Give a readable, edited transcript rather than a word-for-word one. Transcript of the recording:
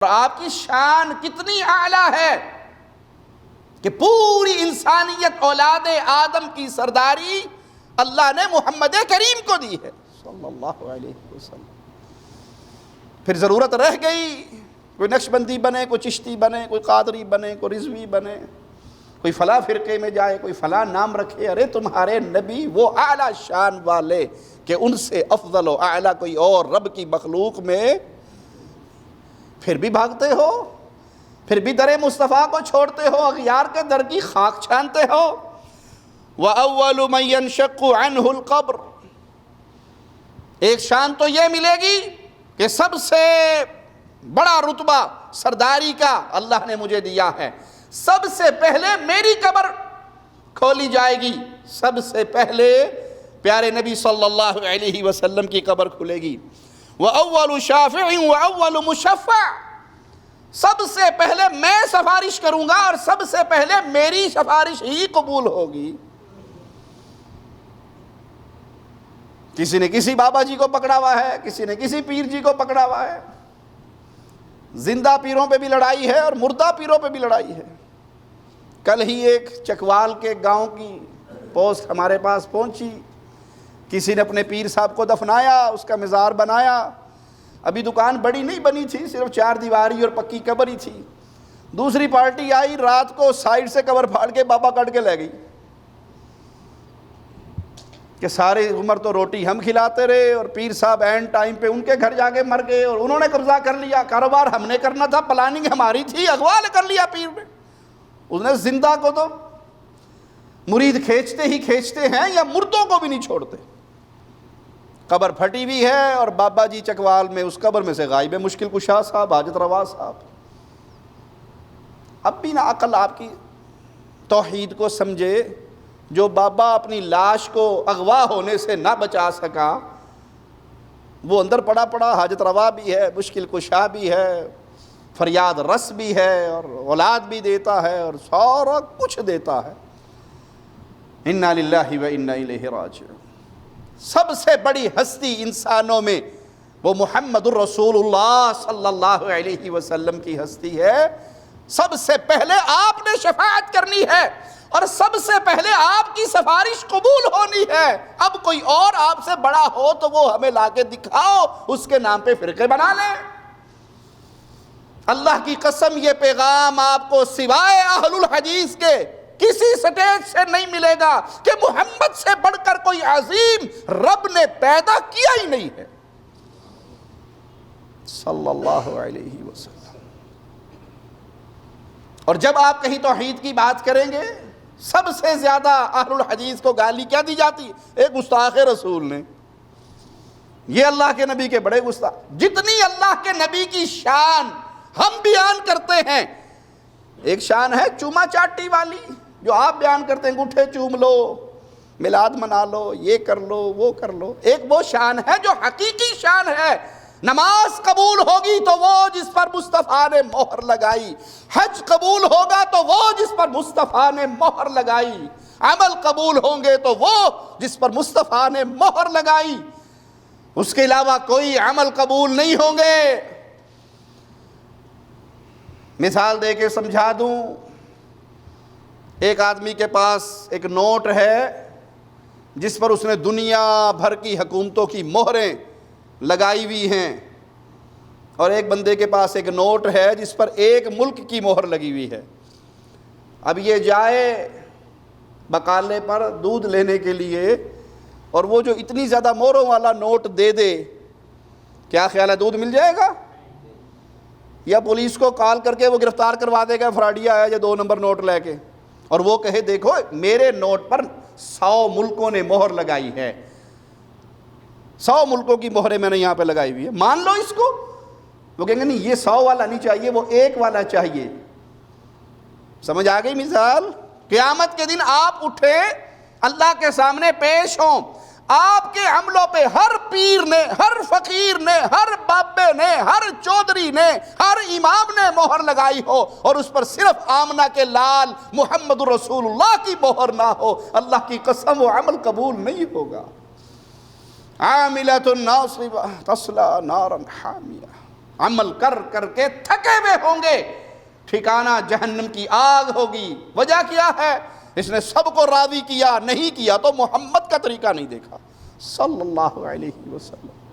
اور آپ کی شان کتنی اعلیٰ ہے کہ پوری انسانیت اولاد آدم کی سرداری اللہ نے محمد کریم کو دی ہے صلی اللہ علیہ وسلم۔ پھر ضرورت رہ گئی کوئی نقشبندی بنے، کوئی چشتی بنے، کوئی قادری بنے، کوئی رضوی بنے، کوئی فلاں فرقے میں جائے، کوئی فلاں نام رکھے۔ ارے تمہارے نبی وہ اعلیٰ شان والے کہ ان سے افضل و اعلیٰ کوئی اور رب کی مخلوق میں، پھر بھی بھاگتے ہو، پھر بھی در مصطفیٰ کو چھوڑتے ہو، اغیار کے در کی خاک چھانتے ہو۔ وَأَوَّلُ مَن يَنشَقُّ عَنْهُ الْقَبْرُ، ایک شان تو یہ ملے گی کہ سب سے بڑا رتبہ سرداری کا اللہ نے مجھے دیا ہے، سب سے پہلے میری قبر کھولی جائے گی، سب سے پہلے پیارے نبی صلی اللہ علیہ وسلم کی قبر کھلے گی۔ وَأَوَّلُ شَافِعٍ وَأَوَّلُ مُشَفَّعٍ، سب سے پہلے میں سفارش کروں گا اور سب سے پہلے میری سفارش ہی قبول ہوگی۔ کسی نے کسی بابا جی کو پکڑا ہوا ہے، کسی نے کسی پیر جی کو پکڑا ہوا ہے، زندہ پیروں پہ بھی لڑائی ہے اور مردہ پیروں پہ بھی لڑائی ہے۔ کل ہی ایک چکوال کے گاؤں کی پوسٹ ہمارے پاس پہنچی، کسی نے اپنے پیر صاحب کو دفنایا، اس کا مزار بنایا، ابھی دکان بڑی نہیں بنی تھی، صرف 4 دیواری اور پکی قبر ہی تھی۔ دوسری پارٹی آئی، رات کو سائیڈ سے قبر پھاڑ کے بابا کٹ کے لے گئی کہ سارے عمر تو روٹی ہم کھلاتے رہے اور پیر صاحب اینڈ ٹائم پہ ان کے گھر جا کے مر گئے اور انہوں نے قبضہ کر لیا، کاروبار ہم نے کرنا تھا، پلاننگ ہماری تھی، اغوا کر لیا پیر نے۔ اس نے زندہ کو تو مرید کھینچتے ہی کھینچتے ہیں یا مردوں کو بھی نہیں چھوڑتے۔ قبر پھٹی ہوئی ہے اور بابا جی چکوال میں اس قبر میں سے غائب ہے مشکل کشا صاحب، حاجت روا صاحب۔ اب بھی نہ عقل آپ کی توحید کو سمجھے، جو بابا اپنی لاش کو اغوا ہونے سے نہ بچا سکا، وہ اندر پڑا حاجت روا بھی ہے، مشکل کشا بھی ہے، فریاد رس بھی ہے اور اولاد بھی دیتا ہے اور سارا کچھ دیتا ہے۔ انا للہ و انا الیہ راجعون۔ سب سے بڑی ہستی انسانوں میں وہ محمد الرسول اللہ صلی اللہ علیہ وسلم کی ہستی ہے۔ سب سے پہلے آپ نے شفاعت کرنی ہے اور سب سے پہلے آپ کی سفارش قبول ہونی ہے۔ اب کوئی اور آپ سے بڑا ہو تو وہ ہمیں لا کے دکھاؤ، اس کے نام پہ فرقے بنا لیں۔ اللہ کی قسم یہ پیغام آپ کو سوائے اہل الحدیث کے کسی سٹیج سے نہیں ملے گا کہ محمد سے بڑھ کر کوئی عظیم رب نے پیدا کیا ہی نہیں ہے صلی اللہ علیہ وسلم۔ اور جب آپ کہیں توحید کی بات کریں گے، سب سے زیادہ اہل الحدیث کو گالی کیا دی جاتی؟ ایک گستاخ رسول نے، یہ اللہ کے نبی کے بڑے گستاخ۔ جتنی اللہ کے نبی کی شان ہم بیان کرتے ہیں، ایک شان ہے چوما چاٹی والی جو آپ بیان کرتے ہیں، انگوٹھے چوم لو، میلاد منا لو، یہ کر لو، وہ کر لو۔ ایک وہ شان ہے جو حقیقی شان ہے۔ نماز قبول ہوگی تو وہ جس پر مصطفیٰ نے مہر لگائی، حج قبول ہوگا تو وہ جس پر مصطفیٰ نے مہر لگائی، عمل قبول ہوں گے تو وہ جس پر مصطفیٰ نے مہر لگائی، اس کے علاوہ کوئی عمل قبول نہیں ہوں گے۔ مثال دے کے سمجھا دوں، ایک آدمی کے پاس ایک نوٹ ہے جس پر اس نے دنیا بھر کی حکومتوں کی مہریں لگائی ہوئی ہیں، اور ایک بندے کے پاس ایک نوٹ ہے جس پر ایک ملک کی مہر لگی ہوئی ہے۔ اب یہ جائے بقالے پر دودھ لینے کے لیے اور وہ جو اتنی زیادہ مہروں والا نوٹ دے دے، کیا خیال ہے دودھ مل جائے گا؟ یا پولیس کو کال کر کے وہ گرفتار کروا دے گا، فراڈیا آیا جو 2 نمبر نوٹ لے کے، اور وہ کہے دیکھو میرے نوٹ پر 100 ملکوں نے مہر لگائی ہے، 100 ملکوں کی مہریں میں نے یہاں پہ لگائی ہوئی ہے، مان لو اس کو؟ وہ کہیں گے نہیں، یہ 100 والا نہیں چاہیے، وہ 1 والا چاہیے۔ سمجھ آ گئی مثال؟ قیامت کے دن آپ اٹھے، اللہ کے سامنے پیش ہوں، آپ کے عملوں پہ ہر پیر نے، ہر فقیر نے، ہر بابے نے، ہر چودھری نے، ہر امام نے مہر لگائی ہو اور اس پر صرف آمنہ کے لال محمد رسول اللہ کی مہر نہ ہو، اللہ کی قسم وہ عمل قبول نہیں ہوگا۔ عاملۃ ناصبہ تصلی نارا حامیہ۔ عمل کر کر کے تھکے ہوئے ہوں گے، ٹھکانہ جہنم کی آگ ہوگی۔ وجہ کیا ہے؟ اس نے سب کو راضی کیا، نہیں کیا تو محمد کا طریقہ نہیں دیکھا صلی اللہ علیہ وسلم۔